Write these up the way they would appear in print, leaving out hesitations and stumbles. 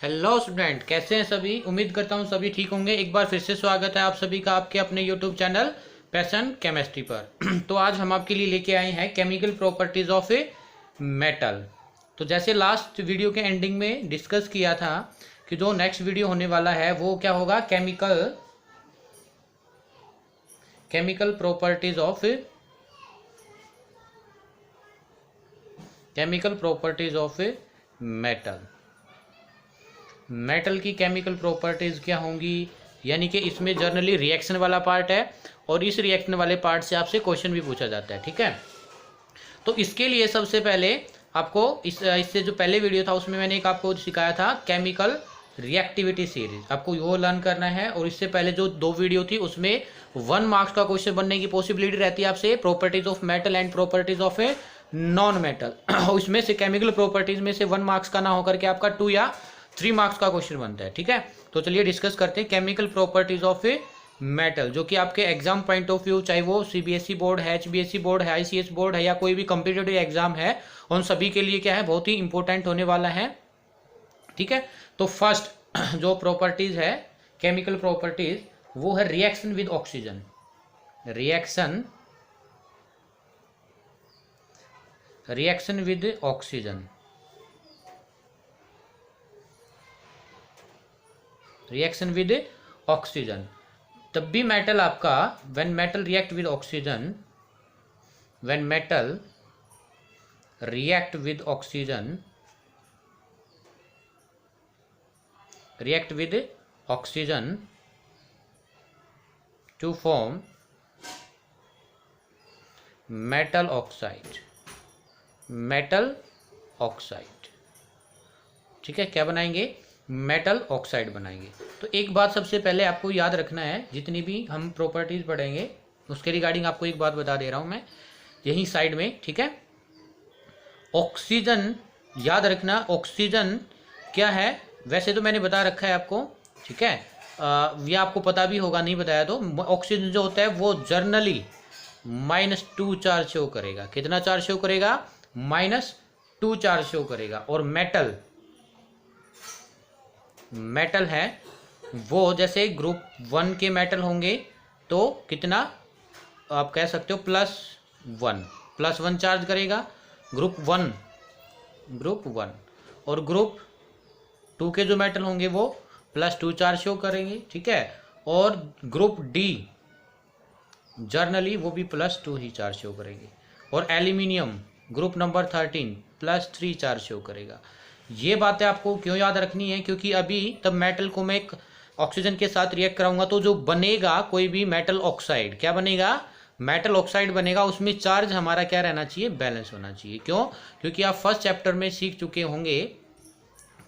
Hello student, कैसे हैं सभी। उम्मीद करता हूं सभी ठीक होंगे। एक बार फिर से स्वागत है आप सभी का आपके अपने यूट्यूब चैनल पैशन केमिस्ट्री पर। तो आज हम आपके लिए लेके आए हैं chemical properties of a metal. तो जैसे लास्ट वीडियो के एंडिंग में डिस्कस किया था कि जो नेक्स्ट वीडियो होने वाला है वो क्या होगा, chemical properties of metal. Metal की केमिकल प्रॉपर्टीज़ क्या होंगी, यानी कि इसमें जर्नली रिएक्शन वाला पार्ट है और इस रिएक्शन वाले पार्ट से आपसे क्वेश्चन भी पूछा जाता है। ठीक है, तो इसके लिए सबसे पहले आपको इससे जो पहले वीडियो था उसमें मैंने एक आपको सिखाया था केमिकल रिएक्टिविटी सीरीज, आपको वो लर्न करना है। और इससे पहले जो 2 वीडियो थी उसमें 1 मार्क्स का क्वेश्चन बनने की पॉसिबिलिटी रहती है आपसे, properties of metal and properties of a non metal. उसमें से केमिकल प्रॉपर्टीज में से 1 मार्क्स का ना होकर के आपका 2 या 3 मार्क्स का क्वेश्चन बनता है। ठीक है, तो चलिए डिस्कस करते हैं chemical properties of a metal, जो कि आपके एग्जाम पॉइंट ऑफ व्यू, चाहे वो सीबीएसई बोर्ड है, एचबीएसई बोर्ड है, आईसीएस बोर्ड है या कोई भी कॉम्पिटिटिव एग्जाम है, उन सभी के लिए क्या है, बहुत ही इंपॉर्टेंट होने वाला है। ठीक है, तो फर्स्ट जो प्रॉपर्टीज है केमिकल प्रॉपर्टीज वो है reaction with oxygen. Reaction with oxygen, reaction with oxygen. तब भी मेटल आपका when metal react with oxygen, when metal react with oxygen, to form metal oxide। ठीक है, क्या बनाएंगे, मेटल ऑक्साइड बनाएंगे। तो एक बात सबसे पहले आपको याद रखना है, जितनी भी हम प्रॉपर्टीज पढ़ेंगे उसके रिगार्डिंग आपको एक बात बता दे रहा हूं मैं यही साइड में। ठीक है, ऑक्सीजन याद रखना, ऑक्सीजन क्या है, वैसे तो मैंने बता रखा है आपको। ठीक है, ये आपको पता भी होगा, नहीं बताया तो। ऑक्सीजन जो होता है वो जर्नली -2 चार्ज शो करेगा। कितना चार्ज शो करेगा, -2 चार्ज शो करेगा। और मेटल है वो जैसे ग्रुप 1 के मेटल होंगे तो कितना आप कह सकते हो, +1 चार्ज करेगा ग्रुप 1। और ग्रुप 2 के जो मेटल होंगे वो +2 चार्ज शो करेंगे। ठीक है, और ग्रुप डी जर्नली वो भी +2 ही चार्ज शो करेंगे। और aluminium group number 13 +3 charge show करेगा। ये बातें आपको क्यों याद रखनी है, क्योंकि अभी तब मेटल को मैं ऑक्सीजन के साथ रिएक्ट कराऊंगा तो जो बनेगा कोई भी मेटल ऑक्साइड, क्या बनेगा, मेटल ऑक्साइड बनेगा। उसमें चार्ज हमारा क्या रहना चाहिए, बैलेंस होना चाहिए। क्यों, क्योंकि आप फर्स्ट चैप्टर में सीख चुके होंगे।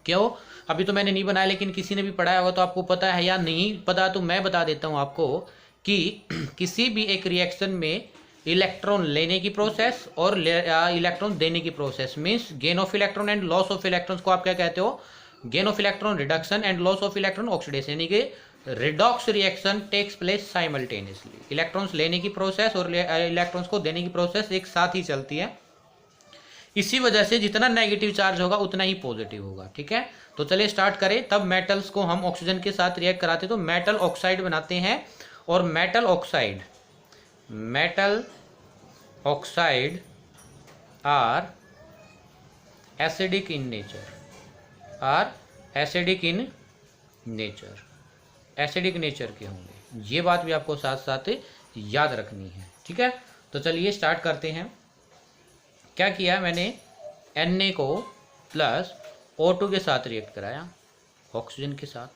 क्यों, अभी तो मैंने नहीं बनाया लेकिन किसी ने भी पढ़ाया होगा तो आपको पता है, या नहीं पता तो मैं बता देता हूँ आपको कि किसी भी एक रिएक्शन में इलेक्ट्रॉन लेने की प्रोसेस और इलेक्ट्रॉन देने की process, means gain of electron and loss of electrons को आप क्या कहते हो, gain of electron reduction and loss of electron oxidation, यानी कि redox reaction takes place simultaneously. Electrons लेने की प्रोसेस और इलेक्ट्रॉन्स को देने की प्रोसेस एक साथ ही चलती है। इसी वजह से जितना नेगेटिव चार्ज होगा उतना ही पॉजिटिव होगा। ठीक है, तो चलिए स्टार्ट करें। तब मेटल्स को हम ऑक्सीजन के साथ रिएक्ट कराते तो मेटल ऑक्साइड बनाते हैं। और metal oxide are acidic in nature के होंगे। ये बात भी आपको साथ साथ याद रखनी है। ठीक है, तो चलिए स्टार्ट करते हैं। क्या किया मैंने, Na को +O2 के साथ रिएक्ट कराया ऑक्सीजन के साथ,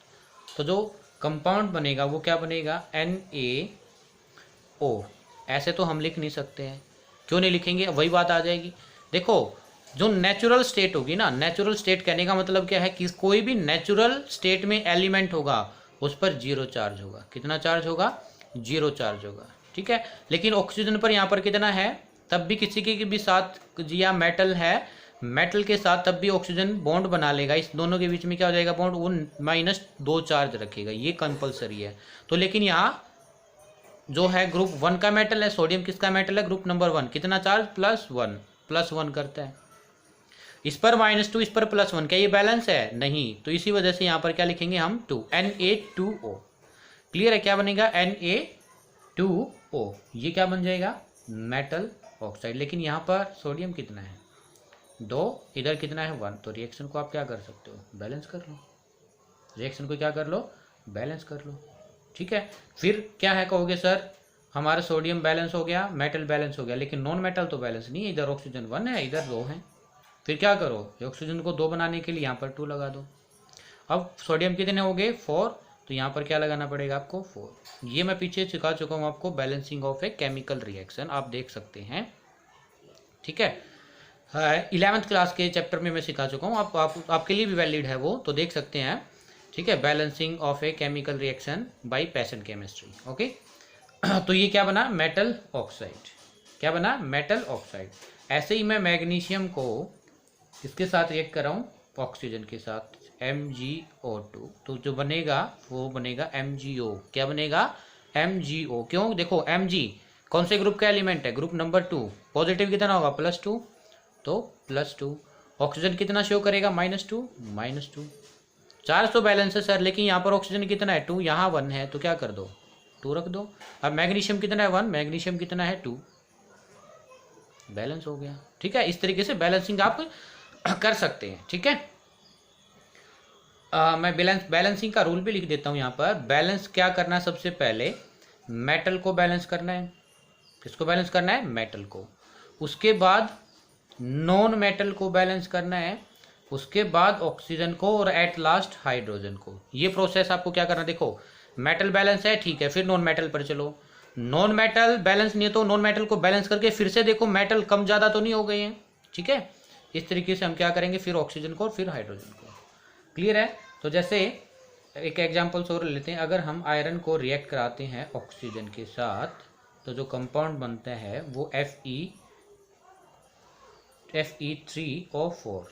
तो जो कंपाउंड बनेगा वो क्या बनेगा, NaO। ऐसे तो हम लिख नहीं सकते हैं, क्यों नहीं लिखेंगे, वही बात आ जाएगी। देखो, जो नेचुरल स्टेट होगी ना, नेचुरल स्टेट कहने का मतलब क्या है कि कोई भी नेचुरल स्टेट में एलिमेंट होगा उस पर 0 चार्ज होगा। कितना चार्ज होगा, 0 चार्ज होगा। ठीक है, लेकिन ऑक्सीजन पर यहाँ पर कितना है, तब भी किसी के भी साथ, या मेटल है, मेटल के साथ तब भी ऑक्सीजन बॉन्ड बना लेगा। इस दोनों के बीच में क्या हो जाएगा, बॉन्ड, वो -2 चार्ज रखेगा, ये कंपलसरी है। तो लेकिन यहाँ जो है ग्रुप 1 का मेटल है, सोडियम किसका मेटल है, ग्रुप नंबर 1, कितना चार्ज, +1 करता है। इस पर -2, इस पर +1, क्या ये बैलेंस है? नहीं। तो इसी वजह से यहाँ पर क्या लिखेंगे हम? 2, Na2O। क्लियर है? क्या बनेगा? Na2O। ये क्या बन जाएगा? Metal oxide. लेकिन यहाँ पर सोडियम कितना है? 2, इधर कितना है? 1। तो रिएक्शन को आप क्या कर सकते हो? बैलेंस कर लो। रिएक्शन को क्या कर लो? बैलेंस कर लो। ठीक है। फिर क्या है कहोगे सर, हमारा सोडियम बैलेंस हो गया, मेटल बैलेंस हो गया, लेकिन नॉन मेटल तो बैलेंस नहीं है। इधर ऑक्सीजन 1 है, इधर 2 है। फिर क्या करो? ऑक्सीजन को 2 बनाने के लिए यहाँ पर 2 लगा दो। अब सोडियम कितने हो गए? 4। तो यहाँ पर क्या लगाना पड़ेगा आपको? 4। ये मैं पीछे सिखा चुका हूँ आपको, balancing of a chemical reaction, आप देख सकते हैं। ठीक है। 11th क्लास के चैप्टर में मैं सिखा चुका हूँ, आपके लिए भी वैलिड है वो, तो देख सकते हैं। ठीक है। Balancing of a chemical reaction by passion chemistry. Okay. तो ये क्या बना? Metal oxide. क्या बना? Metal oxide. ऐसे ही मैं मैग्नीशियम को इसके साथ रिएक्ट कर रहा हूँ ऑक्सीजन के साथ, MgO2, तो जो बनेगा वो बनेगा MgO। क्या बनेगा? MgO। क्यों? देखो Mg कौन से ग्रुप का एलिमेंट है? Group number 2। पॉजिटिव कितना होगा? +2, तो +2। ऑक्सीजन कितना शो करेगा? -2, -2। 400 बैलेंस है सर, लेकिन यहाँ पर ऑक्सीजन कितना है? 2, यहाँ 1 है, तो क्या कर दो? 2 रख दो। अब मैग्नीशियम कितना है? 1। मैग्नीशियम कितना है? 2। बैलेंस हो गया। ठीक है। इस तरीके से बैलेंसिंग आप कर सकते हैं। ठीक है। मैं बैलेंसिंग का रूल भी लिख देता हूँ यहाँ पर। बैलेंस क्या करना है? सबसे पहले मेटल को बैलेंस करना है। किसको बैलेंस करना है? मेटल को। उसके बाद नॉन मेटल को बैलेंस करना है। उसके बाद ऑक्सीजन को, और एट लास्ट हाइड्रोजन को। ये प्रोसेस आपको क्या करना है? देखो, मेटल बैलेंस है, ठीक है, फिर नॉन मेटल पर चलो। नॉन मेटल बैलेंस नहीं है, तो नॉन मेटल को बैलेंस करके फिर से देखो मेटल कम ज़्यादा तो नहीं हो गए हैं। ठीक है। इस तरीके से हम क्या करेंगे? फिर ऑक्सीजन को और फिर हाइड्रोजन को। क्लियर है? तो जैसे एक एग्जाम्पल्स और लेते हैं। अगर हम आयरन को रिएक्ट कराते हैं ऑक्सीजन के साथ, तो जो कंपाउंड बनता है वो Fe3O4।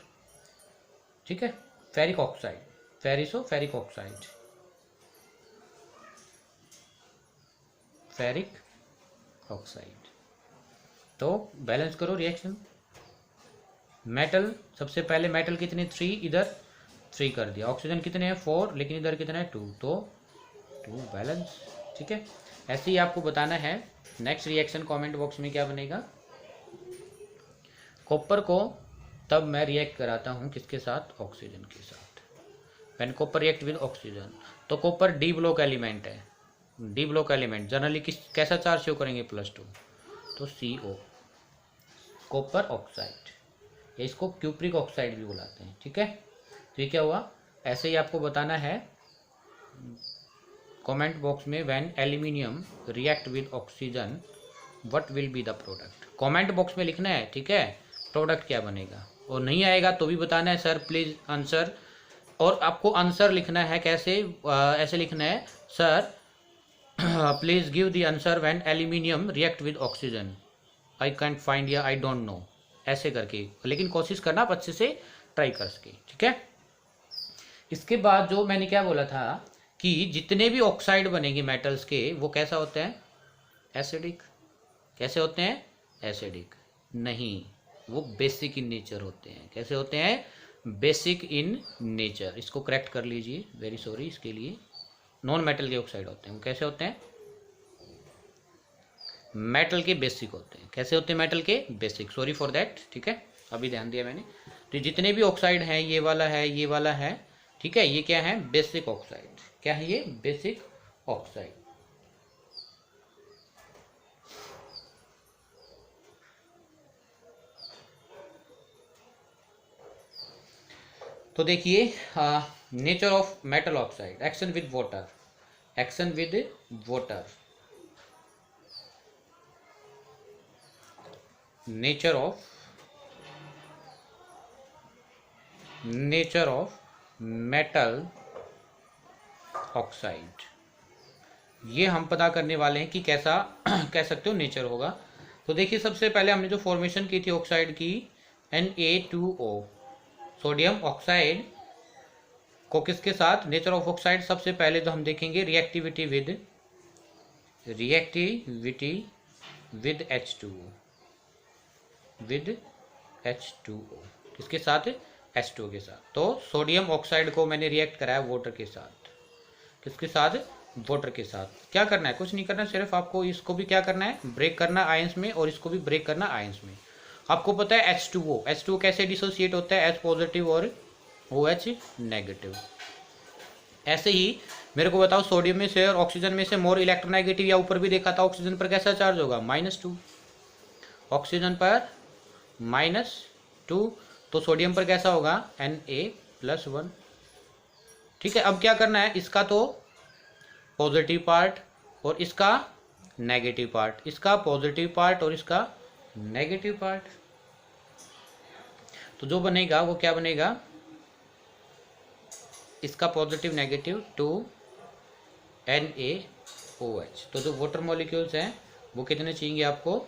ठीक है। Ferric oxide, ferric oxide, ferric oxide. तो बैलेंस करो रिएक्शन। मेटल, सबसे पहले मेटल कितने? 3, इधर 3 कर दिया। ऑक्सीजन कितने हैं? 4, लेकिन इधर कितना है? 2, तो 2 बैलेंस। ठीक है। ऐसे ही आपको बताना है। नेक्स्ट रिएक्शन कमेंट बॉक्स में क्या बनेगा? कॉपर को तब मैं रिएक्ट कराता हूँ किसके साथ? ऑक्सीजन के साथ। When copper react with oxygen, तो कॉपर डी ब्लॉक एलिमेंट है। डी ब्लॉक एलिमेंट जनरली कैसा चार्ज शो करेंगे? +2, तो CO, कॉपर ऑक्साइड, या इसको क्यूप्रिक ऑक्साइड भी बुलाते हैं। ठीक है। तो ये क्या हुआ? ऐसे ही आपको बताना है कमेंट बॉक्स में, when aluminium react with oxygen what will be the product. Comment box में लिखना है। ठीक है। प्रोडक्ट क्या बनेगा? और नहीं आएगा तो भी बताना है सर प्लीज़ आंसर। और आपको आंसर लिखना है कैसे? ऐसे लिखना है, sir please give the answer when aluminium react with oxygen, I can't find या आई डोंट नो, ऐसे करके। लेकिन कोशिश करना आप अच्छे से ट्राई कर सके। ठीक है। इसके बाद जो मैंने क्या बोला था कि जितने भी ऑक्साइड बनेंगे मेटल्स के, वो कैसा होते हैं? एसिडिक। कैसे होते हैं? एसिडिक नहीं, वो बेसिक इन नेचर होते हैं। कैसे होते हैं? Basic in nature. इसको करेक्ट कर लीजिए, वेरी सॉरी इसके लिए। नॉन मेटल के ऑक्साइड होते हैं, वो कैसे होते हैं? मेटल के बेसिक होते हैं। कैसे होते हैं? मेटल के बेसिक। Sorry for that. ठीक है। अभी ध्यान दिया मैंने। तो जितने भी ऑक्साइड हैं, ये वाला है, ये वाला है, ठीक है, ये क्या है? Basic oxide. क्या है ये? Basic oxide. तो देखिए, nature of metal oxide, action with water, action with water, nature of metal oxide, ये हम पता करने वाले हैं कि कैसा कह सकते हो नेचर होगा। तो देखिए, सबसे पहले हमने जो फॉर्मेशन की थी ऑक्साइड की, Na2O, सोडियम ऑक्साइड को किसके साथ? नेचर ऑफ ऑक्साइड, सबसे पहले तो हम देखेंगे रिएक्टिविटी विद H2O, किसके साथ, H2O के साथ। तो सोडियम ऑक्साइड को मैंने रिएक्ट कराया वाटर के साथ, किसके साथ, वाटर के साथ। क्या करना है, कुछ नहीं करना, सिर्फ आपको इसको भी क्या करना है, ब्रेक करना आयंस में, और इसको भी ब्रेक करना आयंस में। आपको पता है H2O कैसे डिसोसिएट होता है, H पॉजिटिव और OH नेगेटिव। ऐसे ही मेरे को बताओ सोडियम में से और ऑक्सीजन में से मोर इलेक्ट्रोनेगेटिव, या ऊपर भी देखा था ऑक्सीजन पर कैसा चार्ज होगा, -2, ऑक्सीजन पर -2, तो सोडियम पर कैसा होगा, Na+1। ठीक है, अब क्या करना है, इसका तो पॉजिटिव पार्ट और इसका नेगेटिव पार्ट, इसका पॉजिटिव पार्ट और इसका नेगेटिव पार्ट। तो जो बनेगा वो क्या बनेगा, इसका पॉजिटिव नेगेटिव 2NaOH। तो जो वाटर मॉलिक्यूल्स हैं वो कितने चाहिए आपको,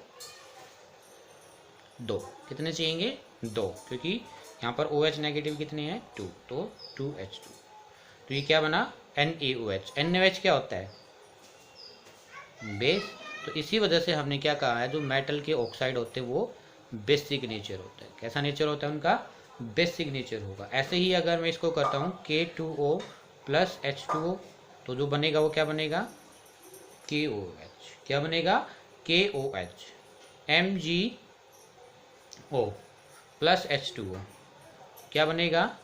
2। कितने चाहिए, 2, क्योंकि यहाँ पर OH नेगेटिव कितने हैं, 2, तो 2H2। तो ये क्या बना, NaOH। NaOH क्या होता है, बेस। तो इसी वजह से हमने क्या कहा है, जो मेटल के ऑक्साइड होते हैं वो बेसिक नेचर होता है। कैसा नेचर होता है उनका, बेसिक नेचर होगा। ऐसे ही अगर मैं इसको करता हूँ K2O + H2O, तो जो बनेगा वो क्या बनेगा, KOH। क्या बनेगा, KOH। MgO + H2O क्या बनेगा,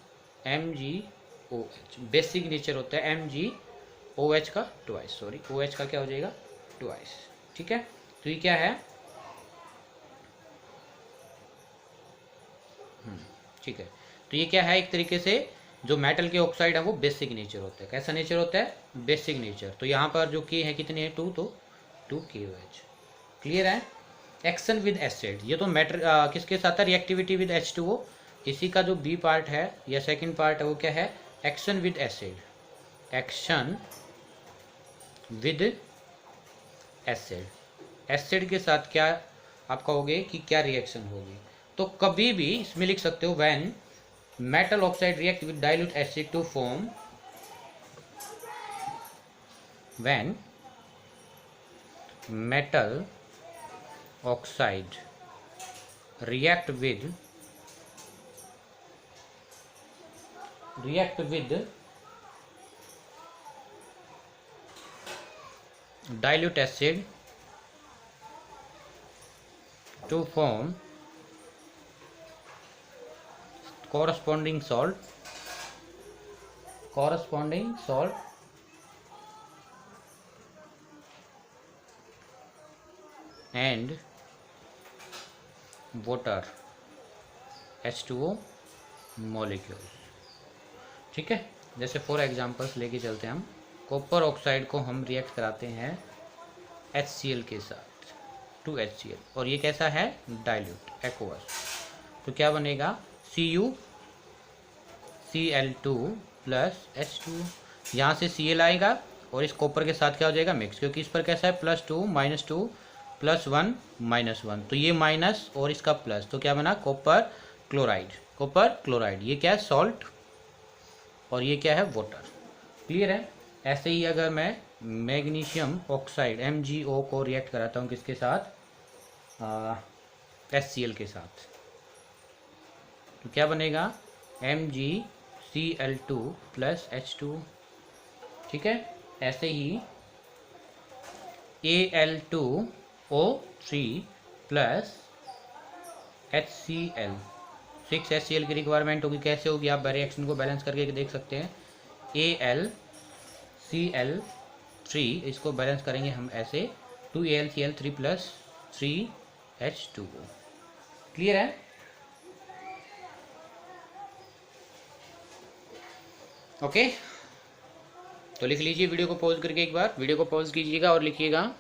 MgOH। बेसिक नेचर होता है MgOH का ट्वाइस, सॉरी OH का क्या हो जाएगा, ट्वाइस। ठीक है, तो ये क्या है, ठीक है, तो ये क्या है, एक तरीके से जो मेटल के ऑक्साइड है वो बेसिक नेचर होता है। कैसा नेचर होता है, बेसिक नेचर। तो यहाँ पर जो K है कितने हैं, 2, तो 2KOH। क्लियर है। एक्शन विद एसिड, ये तो मैटर किसके साथ है, रिएक्टिविटी विद H2O। इसी का जो बी पार्ट है या सेकंड पार्ट है वो क्या है, action with acid. Action with acid, acid के साथ क्या आप कहोगे कि क्या रिएक्शन होगी। तो कभी भी इसमें लिख सकते हो, when metal oxide react with dilute acid to form, when metal oxide react with dilute acid to form corresponding salt and water H2O molecule। ठीक है, जैसे फॉर एग्जांपल्स लेके चलते हैं हम। कॉपर ऑक्साइड को हम रिएक्ट कराते हैं HCl के साथ, 2HCl, और ये कैसा है, डाइल्यूट एक्वस। तो क्या बनेगा, CuCl2 + H2। यहाँ से Cl आएगा और इस कॉपर के साथ क्या हो जाएगा, मिक्स, क्योंकि इस पर कैसा है, +2 -2 +1 -1, तो ये माइनस और इसका प्लस, तो क्या बना, कॉपर क्लोराइड। ये क्या है, सॉल्ट, और ये क्या है, वाटर। क्लियर है। ऐसे ही अगर मैं मैग्नीशियम ऑक्साइड MgO को रिएक्ट कराता हूँ किसके साथ, HCl के साथ, तो क्या बनेगा, MgCl2 + H2। ठीक है, ऐसे ही Al2O3 + HCl, 6 HCl की रिक्वायरमेंट होगी। कैसे होगी, आप रिएक्शन को बैलेंस करके देख सकते हैं। AlCl3, इसको बैलेंस करेंगे हम ऐसे, 2AlCl3 + 3H2O। क्लियर है। ओके, तो लिख लीजिए, वीडियो को पॉज करके एक बार वीडियो को पॉज कीजिएगा और लिखिएगा।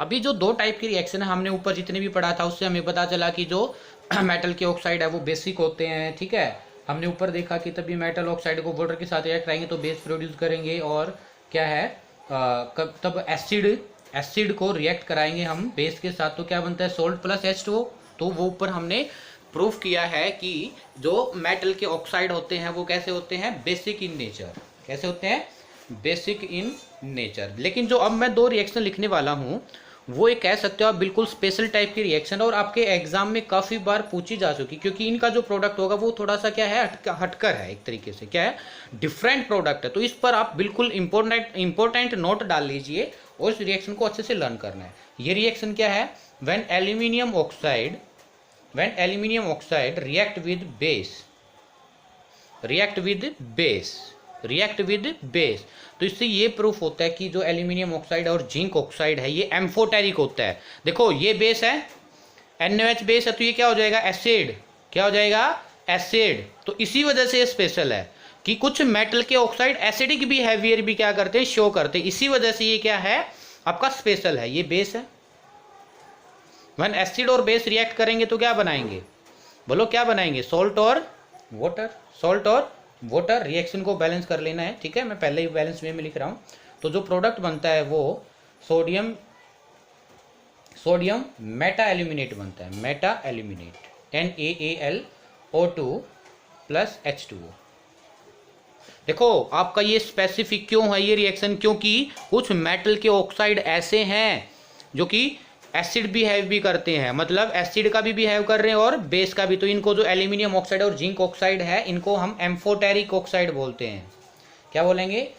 अभी जो 2 टाइप की रिएक्शन है हमने ऊपर जितने भी पढ़ा था उससे हमें पता चला कि जो मेटल के ऑक्साइड है वो बेसिक होते हैं। ठीक है, हमने ऊपर देखा कि तभी मेटल ऑक्साइड को वाटर के साथ रिएक्ट कराएंगे तो बेस प्रोड्यूस करेंगे, और क्या है, तब एसिड को रिएक्ट कराएंगे हम बेस के साथ, तो क्या बनता है, सॉल्ट + H2O। तो वो ऊपर हमने प्रूफ किया है कि जो मेटल के ऑक्साइड होते हैं वो कैसे होते हैं, बेसिक इन नेचर। कैसे होते हैं, बेसिक इन नेचर। लेकिन जो अब मैं 2 रिएक्शन लिखने वाला हूँ वो एक कह सकते हो आप बिल्कुल स्पेशल टाइप की रिएक्शन है और आपके एग्जाम में काफ़ी बार पूछी जा चुकी, क्योंकि इनका जो प्रोडक्ट होगा वो थोड़ा सा क्या है, हटकर है, एक तरीके से क्या है, डिफरेंट प्रोडक्ट है। तो इस पर आप बिल्कुल इंपॉर्टेंट नोट डाल लीजिए और इस रिएक्शन को अच्छे से लर्न करना है। ये रिएक्शन क्या है, when aluminium oxide react with base, तो इससे ये प्रूफ होता है कि जो एल्यूमिनियम ऑक्साइड और जिंक ऑक्साइड है ये एम्फोटेरिक होता है। देखो ये बेस है, NaOH बेस है, तो ये क्या हो जाएगा, एसिड, क्या हो जाएगा, एसिड। तो इसी वजह से ये स्पेशल है कि कुछ मेटल के ऑक्साइड एसिडिक बिहेवियर भी क्या करते हैं, शो करते हैं, इसी वजह से ये क्या है, आपका स्पेशल है, ये बेस है। व्हेन एसिड और बेस रिएक्ट करेंगे तो क्या बनाएंगे, बोलो क्या बनाएंगे, सॉल्ट और वाटर। रिएक्शन को बैलेंस कर लेना है, ठीक है, मैं पहले ही बैलेंस वे में लिख रहा हूँ। तो जो प्रोडक्ट बनता है वो सोडियम मेटा एल्यूमिनेट बनता है, Meta aluminate, NaAlO2 plus H2O। देखो आपका ये स्पेसिफिक क्यों है ये रिएक्शन, क्योंकि कुछ मेटल के ऑक्साइड ऐसे हैं जो कि एसिड बिहेव भी करते हैं, मतलब एसिड का भी बिहेव कर रहे हैं और बेस का भी। तो इनको जो एल्यूमिनियम ऑक्साइड और जिंक ऑक्साइड है इनको हम एम्फोटेरिक ऑक्साइड बोलते हैं। क्या बोलेंगे,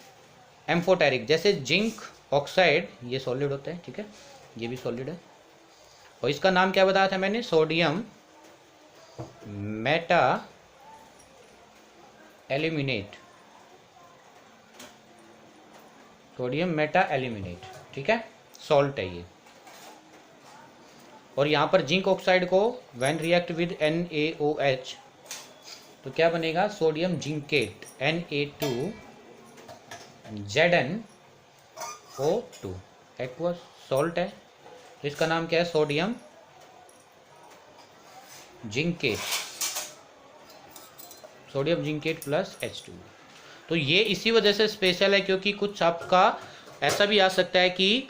एम्फोटेरिक। जैसे जिंक ऑक्साइड ये सॉलिड होता है, ठीक है, ये भी सॉलिड है, और इसका नाम क्या बताया था मैंने, सोडियम मेटा एल्यूमिनेट, ठीक है, सॉल्ट है ये। और यहाँ पर जिंक ऑक्साइड को व्हेन रिएक्ट विद NaOH तो क्या बनेगा, sodium zincate, Na2ZnO2, aqueous salt है, तो इसका नाम क्या है, सोडियम जिंकेट प्लस H2। तो ये इसी वजह से स्पेशल है, क्योंकि कुछ आपका ऐसा भी आ सकता है कि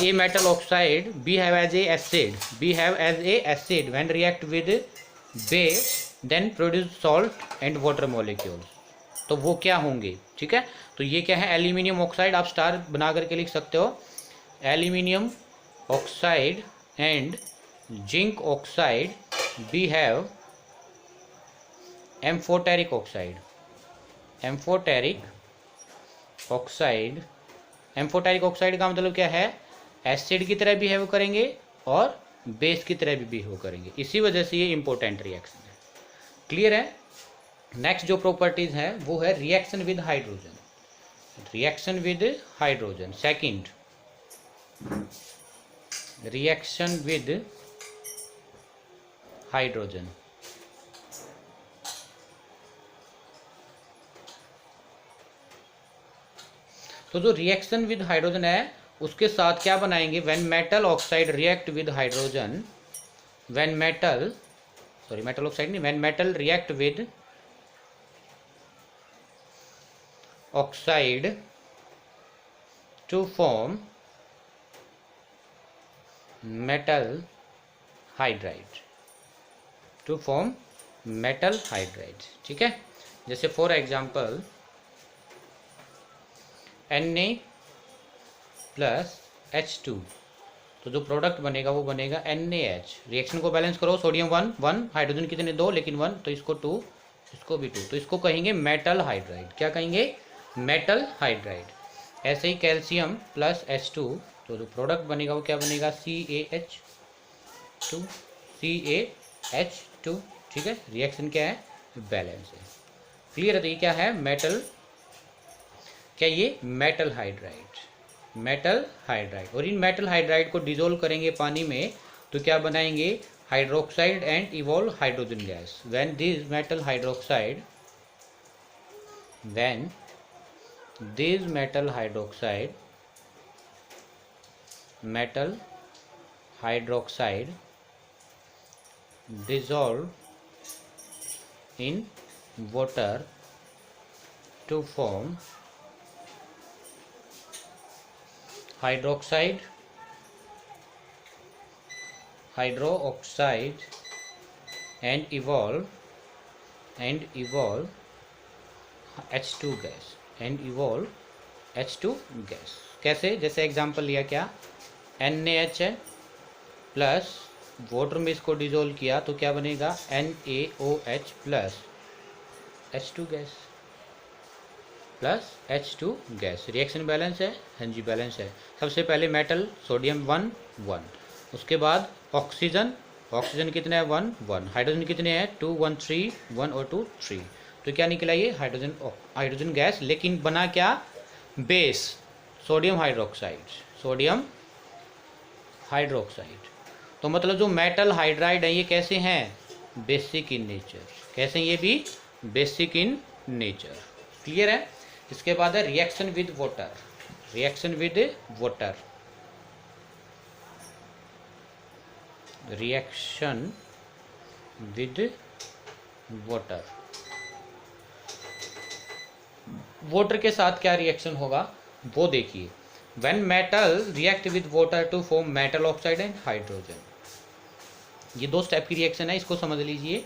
a metal oxide behave as a acid when react with base then produce salt and water molecules। तो वो क्या होंगे, ठीक है। तो ये क्या है, एल्यूमिनियम ऑक्साइड, आप स्टार बना करके लिख सकते हो, aluminium oxide and zinc oxide behave amphoteric oxide का मतलब क्या है, एसिड की तरह बिहेव करेंगे और बेस की तरह भी बिहेव करेंगे, इसी वजह से ये इंपॉर्टेंट रिएक्शन है। क्लियर है। नेक्स्ट जो प्रॉपर्टीज है वो है reaction with hydrogen. Second, reaction with hydrogen. तो जो रिएक्शन विद हाइड्रोजन है उसके साथ क्या बनाएंगे, when metal oxide react with hydrogen, when metal react with oxide to form metal hydride, ठीक है। जैसे for example Na plus H2, तो जो प्रोडक्ट बनेगा वो बनेगा NaH। रिएक्शन को बैलेंस करो, सोडियम 1 हाइड्रोजन कितने 2, लेकिन 1 तो इसको 2, इसको भी 2, तो इसको कहेंगे मेटल हाइड्राइड। क्या कहेंगे, मेटल हाइड्राइड। ऐसे ही कैल्शियम प्लस H2, तो जो प्रोडक्ट बनेगा वो क्या बनेगा, CaH2, ठीक है। रिएक्शन क्या है, बैलेंस है। क्लियर है। तो ये क्या है, मेटल, क्या ये मेटल हाइड्राइड। और इन मेटल हाइड्राइड को डिसोल्व करेंगे पानी में तो क्या बनाएंगे, hydroxide and evolve hydrogen gas. When this metal hydroxide dissolve in water to form hydroxide and evolve H2 gas कैसे, जैसे एग्जांपल लिया क्या, NaH है प्लस वाटर में इसको डिजोल्व किया तो क्या बनेगा NaOH plus H2 gas plus H2 gas. Reaction balance है, हाँ जी बैलेंस है। सबसे पहले मेटल सोडियम 1 1, उसके बाद ऑक्सीजन, ऑक्सीजन कितने हैं 1 1, हाइड्रोजन कितने हैं 2 1 3 1 और 2 3, तो क्या निकला ये हाइड्रोजन, हाइड्रोजन गैस। लेकिन बना क्या base sodium hydroxide, sodium hydroxide. तो मतलब जो मेटल हाइड्राइड है ये कैसे हैं बेसिक इन नेचर, कैसे ये भी बेसिक इन नेचर। क्लियर है। इसके बाद है reaction with water, reaction with water, reaction with water. Water के साथ क्या रिएक्शन होगा वो देखिए। When metal react with water to form metal oxide and hydrogen, ये दो स्टेप की रिएक्शन है, इसको समझ लीजिए।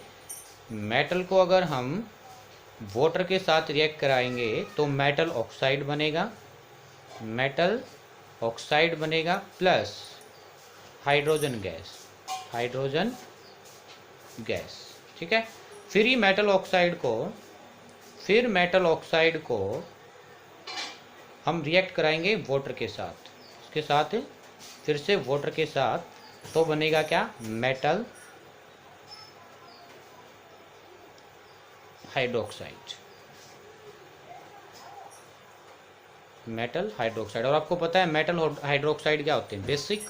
मेटल को अगर हम वाटर के साथ रिएक्ट कराएंगे तो मेटल ऑक्साइड बनेगा, मेटल ऑक्साइड बनेगा plus hydrogen gas, hydrogen gas. ठीक है। फिर ही मेटल ऑक्साइड को, फिर मेटल ऑक्साइड को हम रिएक्ट कराएंगे वाटर के साथ, उसके साथ फिर से वाटर के साथ, तो बनेगा क्या मेटल हाइड्रोक्साइड, मेटल हाइड्रोक्साइड। और आपको पता है मेटल हाइड्रोक्साइड क्या होते हैं बेसिक,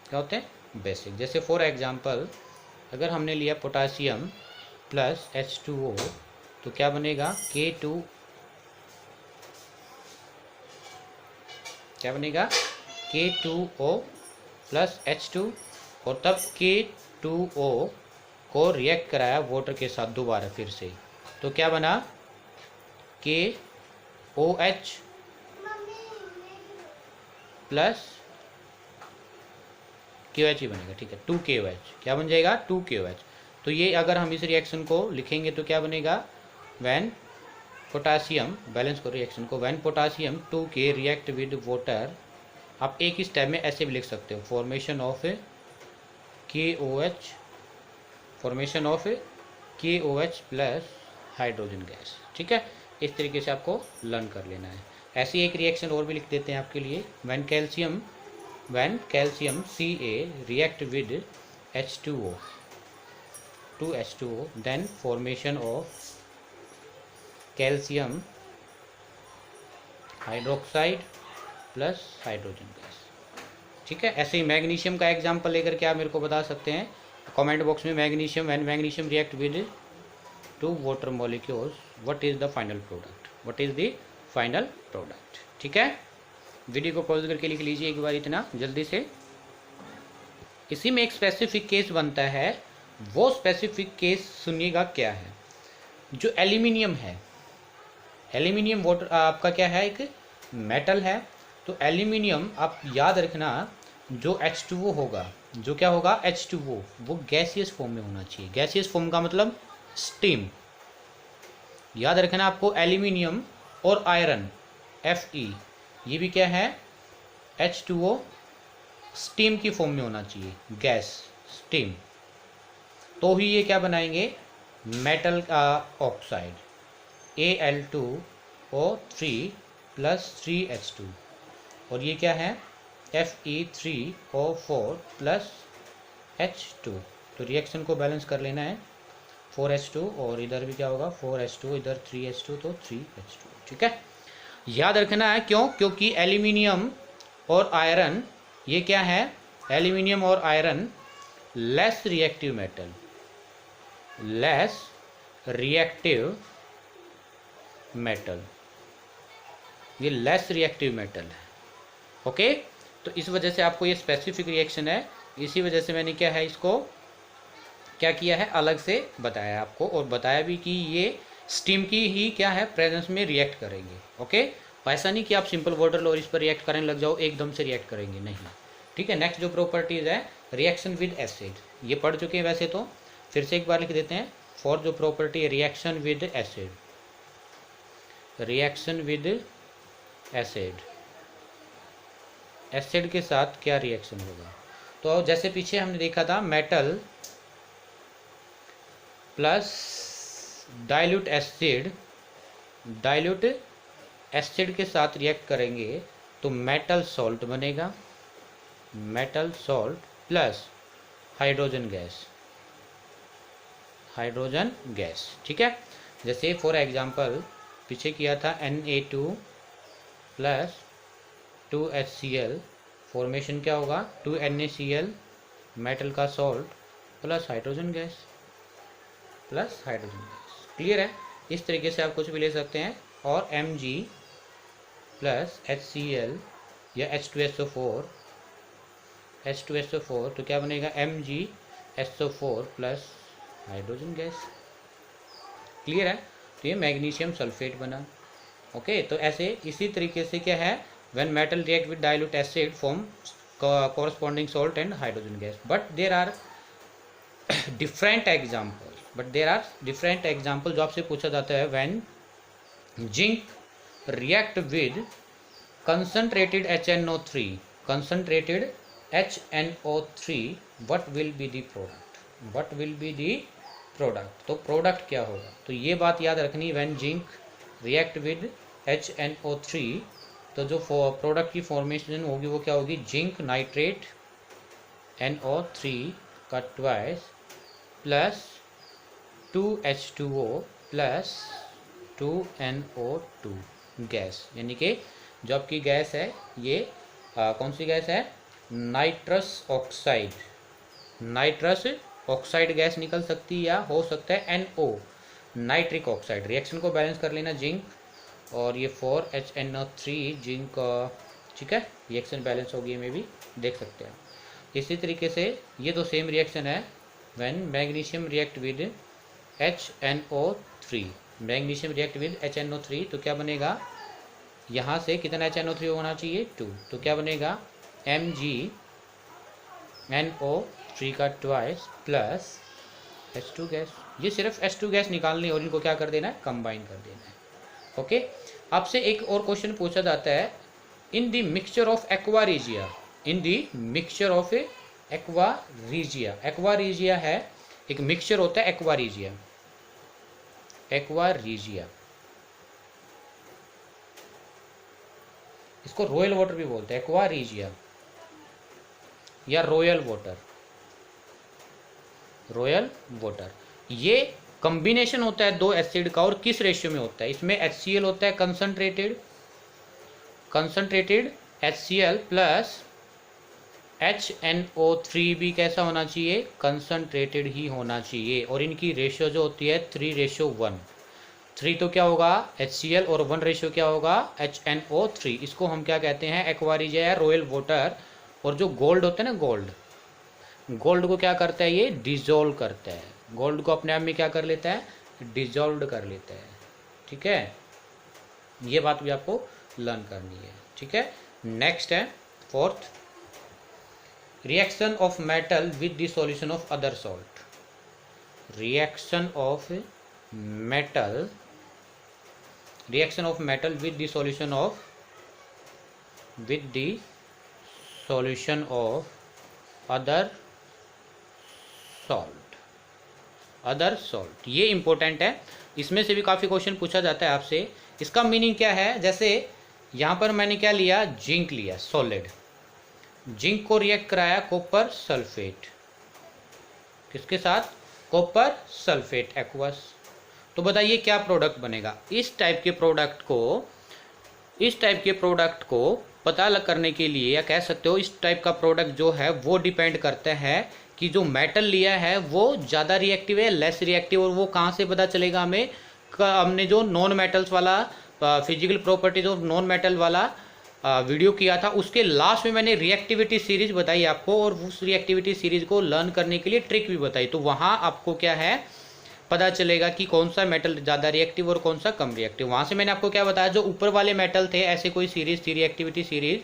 क्या होते हैं बेसिक। जैसे फॉर एग्जांपल अगर हमने लिया पोटासियम प्लस H2O तो क्या बनेगा K2, क्या बनेगा K2O प्लस H2, और तब K2O को रिएक्ट कराया वाटर के साथ दोबारा फिर से, तो क्या बना KOH प्लस KOH ही बनेगा। ठीक है 2KOH, क्या बन जाएगा 2KOH। तो ये अगर हम इस रिएक्शन को लिखेंगे तो क्या बनेगा व्हेन पोटासियम, बैलेंस करो रिएक्शन को, when potassium 2K react with water, आप एक ही स्टेप में ऐसे भी लिख सकते हो formation of KOH, formation of KOH plus hydrogen gas. ठीक है, इस तरीके से आपको लर्न कर लेना है। ऐसी एक रिएक्शन और भी लिख देते हैं आपके लिए, when calcium Ca react with H2O, 2H2O, then formation of calcium hydroxide plus hydrogen gas. ठीक है। ऐसे ही मैग्नीशियम का एग्जांपल लेकर के आप मेरे को बता सकते हैं कमेंट बॉक्स में। Magnesium, when magnesium react with 2 water molecules, what is the final product, what is the final product. ठीक है। वीडियो को पॉज करके लिख लीजिए एक बार इतना जल्दी से। इसी में एक स्पेसिफिक केस बनता है, वो स्पेसिफिक केस सुनिएगा क्या है। जो एल्यूमिनियम है, एल्यूमिनियम वाटर आपका क्या है एक मेटल है, तो एल्यूमिनियम आप याद रखना जो H2O होगा, जो क्या होगा H2O, वो गैसियस फॉर्म में होना चाहिए। गैसियस फॉर्म का मतलब स्टीम। याद रखना आपको एल्यूमिनियम और आयरन Fe, ये भी क्या है H2O, स्टीम की फॉर्म में होना चाहिए, गैस स्टीम। तो ही ये क्या बनाएंगे मेटल का ऑक्साइड Al2O3 प्लस 3H2, और ये क्या है Fe3O4 प्लस H2। तो रिएक्शन को बैलेंस कर लेना है, 4H2 और इधर भी क्या होगा 4H2, इधर 3H2 तो 3H2। ठीक है, याद रखना है। क्यों? क्योंकि एल्यूमिनियम और आयरन ये क्या है, एल्यूमिनियम और iron less reactive metal, less reactive metal, ये लेस रिएक्टिव मेटल है। ओके, तो इस वजह से आपको ये स्पेसिफिक रिएक्शन है, इसी वजह से मैंने क्या है इसको क्या किया है अलग से बताया आपको, और बताया भी कि ये स्टीम की ही क्या है प्रेजेंस में रिएक्ट करेंगे। ओके, ऐसा नहीं कि आप सिंपल वाटर लो और इस पर रिएक्ट करने लग जाओ, एकदम से रिएक्ट करेंगे नहीं। ठीक है, नेक्स्ट जो प्रॉपर्टीज है रिएक्शन विद एसिड, ये पढ़ चुके हैं वैसे तो, फिर से एक बार लिख देते हैं। फॉर जो प्रॉपर्टी है reaction with acid, reaction with acid, acid के साथ क्या रिएक्शन होगा। तो जैसे पीछे हमने देखा था मेटल प्लस डाइल्यूट एसिड के साथ रिएक्ट करेंगे तो मेटल सॉल्ट बनेगा, metal salt plus hydrogen gas, ठीक है। जैसे फॉर एग्जांपल पीछे किया था Na2 प्लस 2HCl, फॉर्मेशन क्या होगा 2NaCl, मेटल का salt plus hydrogen gas, clear है। इस तरीके से आप कुछ भी ले सकते हैं। और Mg प्लस HCl या H2SO4 तो क्या बनेगा MgSO4 plus hydrogen gas, clear है। तो ये मैग्नीशियम सल्फेट बना। ओके, तो ऐसे इसी तरीके से क्या है, when metal react with dilute acid form corresponding salt and hydrogen gas, but there are different examples जो आपसे पूछा जाता है when zinc react with concentrated HNO3 what will be the product, तो प्रोडक्ट क्या होगा। तो ये बात याद रखनी, when zinc react with HNO3 तो जो प्रोडक्ट की फॉर्मेशन होगी वो क्या होगी, जिंक नाइट्रेट NO3 का twice plus 2H2O plus 2NO2 gas, यानी कि जो आपकी गैस है ये कौन सी गैस है, नाइट्रस ऑक्साइड गैस निकल सकती है, या हो सकता है NO नाइट्रिक ऑक्साइड। रिएक्शन को बैलेंस कर लेना, जिंक और ये 4HNO3 जिंक, ठीक है, रिएक्शन बैलेंस होगी, में भी देख सकते हैं। इसी तरीके से ये तो सेम रिएक्शन है when magnesium react with HNO3 तो क्या बनेगा, यहाँ से कितना HNO3 होना चाहिए 2, तो क्या बनेगा MgNO3 का ट्वाइस प्लस H2 गैस। ये सिर्फ H2 गैस निकालनी है और इनको क्या कर देना है, कंबाइन कर देना है। ओके, आपसे एक और क्वेश्चन पूछा जाता है, in the mixture of aqua regia है, एक मिक्सचर होता है एक्वारीजिया, इसको रॉयल वाटर भी बोलते हैं, एक्वारीजिया या रॉयल वाटर। ये कॉम्बिनेशन होता है दो एसिड का, और किस रेशियो में होता है, इसमें HCl होता है कंसंट्रेटेड HCl प्लस HNO3 भी कैसा होना चाहिए, कंसंट्रेटेड ही होना चाहिए, और इनकी रेशियो जो होती है 3:1। 3 तो क्या होगा HCl और 1 रेशियो क्या होगा HNO3। इसको हम क्या कहते हैं, एक्वारीजिया या रॉयल वाटर। और जो गोल्ड होता है ना, गोल्ड को क्या करता है, ये डिजोल्व करता है, गोल्ड को अपने आप में क्या कर लेता है, डिजोल्व कर लेता है, ठीक है। ये बात भी आपको लर्न करनी है, ठीक है। नेक्स्ट है fourth, reaction of metal with the solution of other salt. Reaction of metal with the solution of other salt. ये इंपॉर्टेंट है, इसमें से भी काफ़ी क्वेश्चन पूछा जाता है आपसे। इसका मीनिंग क्या है, जैसे यहाँ पर मैंने क्या लिया, जिंक लिया सॉलिड, जिंक को रिएक्ट कराया कॉपर सल्फेट, किसके साथ, कॉपर सल्फेट एक्वस। तो बताइए क्या प्रोडक्ट बनेगा। इस टाइप के प्रोडक्ट को पता करने के लिए, या कह सकते हो इस टाइप का प्रोडक्ट जो है वो डिपेंड करता है कि जो मेटल लिया है वो ज़्यादा रिएक्टिव है, लेस रिएक्टिव। और वो कहाँ से पता चलेगा हमें, हमने जो नॉन मेटल्स वाला physical properties of non metal वाला वीडियो किया था, उसके लास्ट में मैंने रिएक्टिविटी सीरीज बताई आपको, और उस रिएक्टिविटी सीरीज को लर्न करने के लिए ट्रिक भी बताई। तो वहाँ आपको क्या है पता चलेगा कि कौन सा मेटल ज़्यादा रिएक्टिव और कौन सा कम रिएक्टिव। वहाँ से मैंने आपको क्या बताया, जो ऊपर वाले मेटल थे, ऐसे कोई सीरीज थी रिएक्टिविटी सीरीज,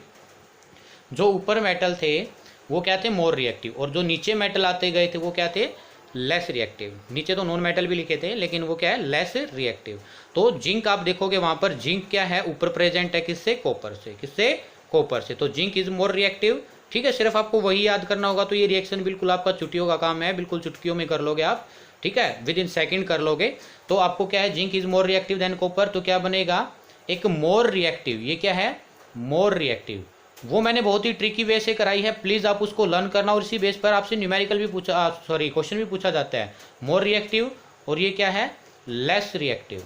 जो ऊपर मेटल थे वो क्या थे, मोर रिएक्टिव, और जो नीचे मेटल आते गए थे वो क्या थे, लेस रिएक्टिव। नीचे तो नॉन मेटल भी लिखे थे, लेकिन वो क्या है, लेस रिएक्टिव। तो जिंक आप देखोगे वहाँ पर जिंक क्या है, ऊपर प्रेजेंट है किससे, कॉपर से, किससे, कॉपर से। तो जिंक इज मोर रिएक्टिव, ठीक है, सिर्फ आपको वही याद करना होगा। तो ये रिएक्शन बिल्कुल आपका चुटकियों का काम है, बिल्कुल चुटकियों में कर लोगे आप, ठीक है, विद इन सेकेंड कर लोगे। तो आपको क्या है, zinc is more reactive than copper, तो क्या बनेगा, एक मोर रिएक्टिव। ये क्या है, मोर रिएक्टिव। वो मैंने बहुत ही ट्रिकी वे से कराई है, प्लीज़ आप उसको लर्न करना। और इसी बेस पर आपसे न्यूमेरिकल भी पूछा, सॉरी क्वेश्चन भी पूछा जाता है। मोर रिएक्टिव, और ये क्या है, लेस रिएक्टिव।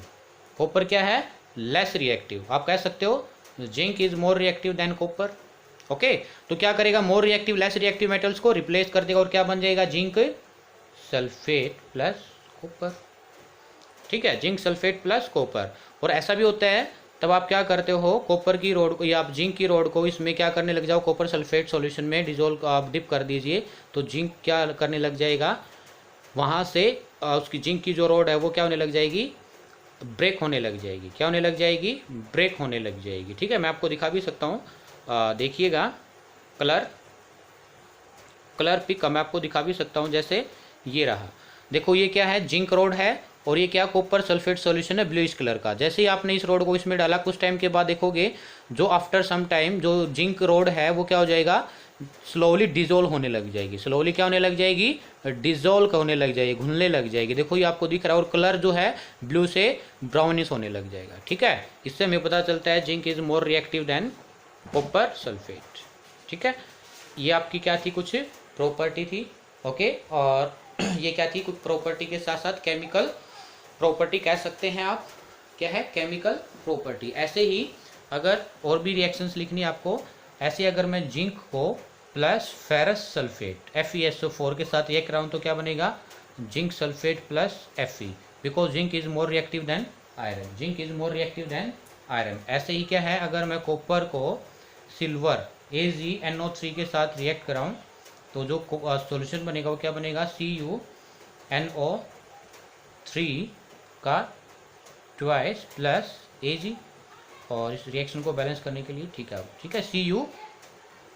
कॉपर क्या है, लेस रिएक्टिव। आप कह सकते हो zinc is more reactive than copper. Okay, तो क्या करेगा, more reactive less reactive metals को रिप्लेस कर देगा और क्या बन जाएगा, जिंक सल्फेट प्लस कॉपर, ठीक है, जिंक सल्फेट प्लस कॉपर। और ऐसा भी होता है, तब आप क्या करते हो, कॉपर की रोड को या आप जिंक की रोड को इसमें क्या करने लग जाओ, कॉपर सल्फेट सॉल्यूशन में डिजोल्व आप डिप कर दीजिए, तो जिंक क्या करने लग जाएगा, वहाँ से उसकी जिंक की जो रोड है वो क्या होने लग जाएगी, ब्रेक होने लग जाएगी। क्या होने लग जाएगी, ब्रेक होने लग जाएगी, ठीक है। मैं आपको दिखा भी सकता हूँ, देखिएगा, कलर पिक मैं आपको दिखा भी सकता हूँ, जैसे ये रहा, देखो ये क्या है, जिंक रोड है, और ये क्या, कॉपर सल्फेट सॉल्यूशन है ब्लूइश कलर का। जैसे ही आपने इस रोड को इसमें डाला, कुछ टाइम के बाद देखोगे जो आफ्टर सम टाइम जो जिंक रोड है वो क्या हो जाएगा, स्लोली डिजोल्व होने लग जाएगी। स्लोली क्या होने लग जाएगी, डिजोल्व होने लग जाएगी, घुलने लग जाएगी। देखो ये आपको दिख रहा है, और कलर जो है ब्लू से ब्राउनिश होने लग जाएगा, ठीक है। इससे हमें पता चलता है zinc is more reactive than copper sulphate, ठीक है। ये आपकी क्या थी, कुछ प्रॉपर्टी थी, ओके। और ये क्या थी, कुछ प्रॉपर्टी के साथ साथ केमिकल प्रॉपर्टी कह सकते हैं आप, क्या है, केमिकल प्रॉपर्टी। ऐसे ही अगर और भी रिएक्शंस लिखनी है आपको, ऐसे अगर मैं जिंक को प्लस फेरस सल्फेट FeSO4 के साथ ये कराऊँ तो क्या बनेगा, zinc sulphate plus Fe, because zinc is more reactive than iron, zinc is more reactive than iron. ऐसे ही क्या है, अगर मैं कॉपर को सिल्वर AgNO3 के साथ रिएक्ट कराऊँ तो जो सॉल्यूशन बनेगा वो क्या बनेगा, CuNO3 का ट्वाइस प्लस Ag, और इस रिएक्शन को बैलेंस करने के लिए, ठीक है,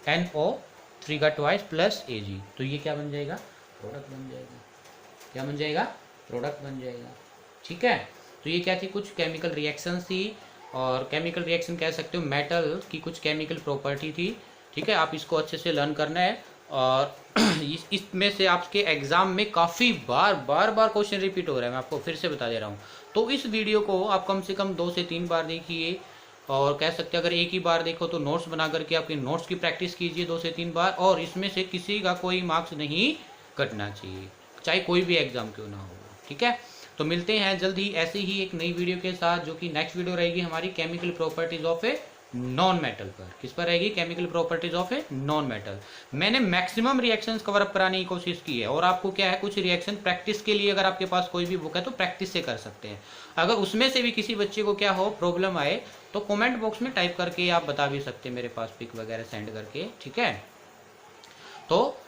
CuNO3 का ट्वाइस प्लस Ag, तो ये क्या बन जाएगा, प्रोडक्ट बन जाएगा। क्या बन जाएगा, प्रोडक्ट बन जाएगा, ठीक है। तो ये क्या थी, कुछ केमिकल रिएक्शन थी, और केमिकल रिएक्शन कह सकते हो मेटल की कुछ केमिकल प्रॉपर्टी थी, ठीक है। आप इसको अच्छे से लर्न करना है, और इसमें से आपके एग्जाम में काफ़ी बार क्वेश्चन रिपीट हो रहा है, मैं आपको फिर से बता दे रहा हूँ। तो इस वीडियो को आप कम से कम 2 से 3 बार देखिए, और कह सकते हैं अगर एक ही बार देखो तो नोट्स बना करके आपके नोट्स की प्रैक्टिस कीजिए 2 से 3 बार, और इसमें से किसी का कोई मार्क्स नहीं कटना चाहिए, चाहे कोई भी एग्जाम क्यों ना हो, ठीक है। तो मिलते हैं जल्द ही ऐसे ही एक नई वीडियो के साथ, जो कि नेक्स्ट वीडियो रहेगी हमारी chemical properties of a non metal पर। किस पर रहेगी, chemical properties of a non metal. मैंने मैक्सिमम रिएक्शंस कवर अप कराने की कोशिश की है, और आपको क्या है, कुछ रिएक्शन प्रैक्टिस के लिए अगर आपके पास कोई भी बुक है तो प्रैक्टिस से कर सकते हैं। अगर उसमें से भी किसी बच्चे को क्या हो, प्रॉब्लम आए, तो कमेंट बॉक्स में टाइप करके आप बता भी सकते हैं, मेरे पास पिक वगैरह सेंड करके, ठीक है। तो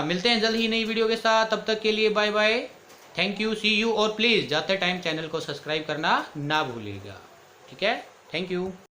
मिलते हैं जल्द ही नई वीडियो के साथ, तब तक के लिए bye bye, thank you, see you. और प्लीज़ जाते टाइम चैनल को सब्सक्राइब करना ना भूलिएगा, ठीक है, थैंक यू।